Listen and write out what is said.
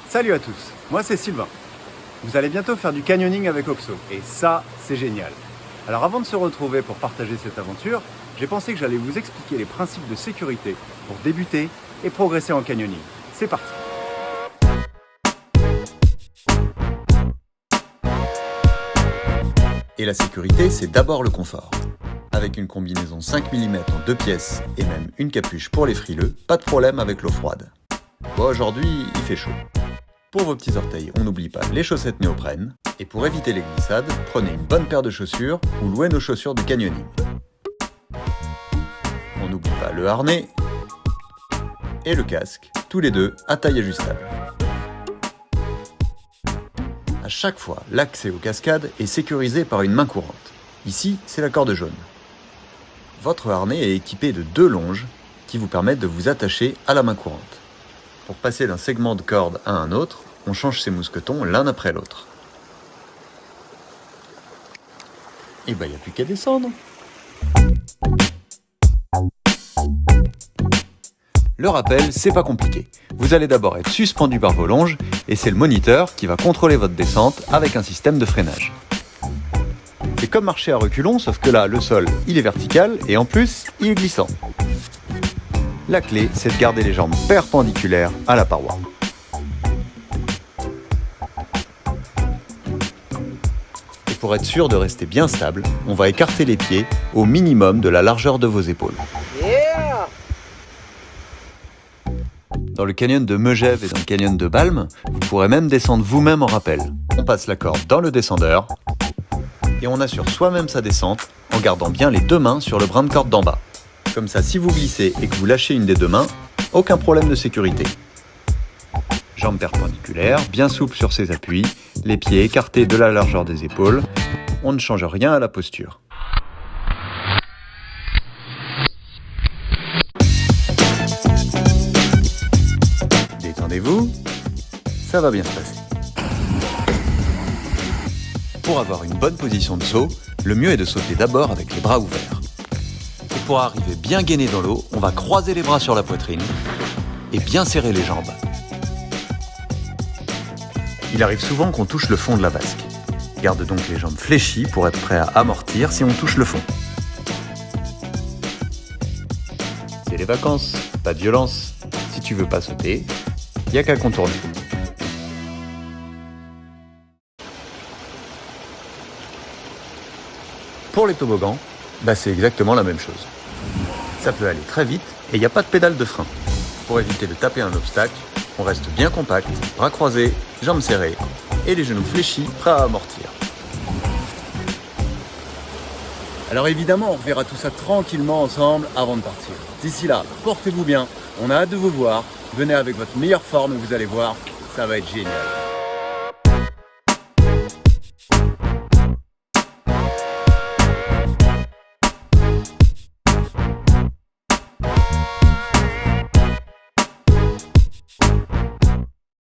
Salut à tous, moi c'est Sylvain. Vous allez bientôt faire du canyoning avec Oxo, et ça, c'est génial. Alors avant de se retrouver pour partager cette aventure, j'ai pensé que j'allais vous expliquer les principes de sécurité pour débuter et progresser en canyoning. C'est parti! Et la sécurité, c'est d'abord le confort. Avec une combinaison 5 mm en 2 pièces et même une capuche pour les frileux, pas de problème avec l'eau froide. Bon, aujourd'hui, il fait chaud. Pour vos petits orteils, on n'oublie pas les chaussettes néoprène. Et pour éviter les glissades, prenez une bonne paire de chaussures ou louez nos chaussures de canyoning. On n'oublie pas le harnais et le casque, tous les deux à taille ajustable. À chaque fois, l'accès aux cascades est sécurisé par une main courante. Ici, c'est la corde jaune. Votre harnais est équipé de 2 longes qui vous permettent de vous attacher à la main courante. Pour passer d'un segment de corde à un autre, on change ses mousquetons l'un après l'autre. Et il n'y a plus qu'à descendre. Le rappel, c'est pas compliqué. Vous allez d'abord être suspendu par vos longes et c'est le moniteur qui va contrôler votre descente avec un système de freinage. C'est comme marcher à reculons, sauf que là, le sol, il est vertical et en plus, il est glissant. La clé, c'est de garder les jambes perpendiculaires à la paroi. Et pour être sûr de rester bien stable, on va écarter les pieds au minimum de la largeur de vos épaules. Dans le canyon de Megève et dans le canyon de Balme, vous pourrez même descendre vous-même en rappel. On passe la corde dans le descendeur et on assure soi-même sa descente en gardant bien les 2 mains sur le brin de corde d'en bas. Comme ça, si vous glissez et que vous lâchez une des 2 mains, aucun problème de sécurité. Jambes perpendiculaires, bien souples sur ses appuis, les pieds écartés de la largeur des épaules. On ne change rien à la posture. Détendez-vous, ça va bien se passer. Pour avoir une bonne position de saut, le mieux est de sauter d'abord avec les bras ouverts. Et pour arriver bien gainé dans l'eau, on va croiser les bras sur la poitrine et bien serrer les jambes. Il arrive souvent qu'on touche le fond de la vasque. Garde donc les jambes fléchies pour être prêt à amortir si on touche le fond. C'est les vacances, pas de violence. Si tu veux pas sauter, il n'y a qu'à contourner. Pour les toboggans, c'est exactement la même chose. Ça peut aller très vite et il n'y a pas de pédale de frein. Pour éviter de taper un obstacle, on reste bien compact, bras croisés, jambes serrées et les genoux fléchis, prêts à amortir. Alors évidemment, on reverra tout ça tranquillement ensemble avant de partir. D'ici là, portez-vous bien, on a hâte de vous voir. Venez avec votre meilleure forme et vous allez voir, ça va être génial.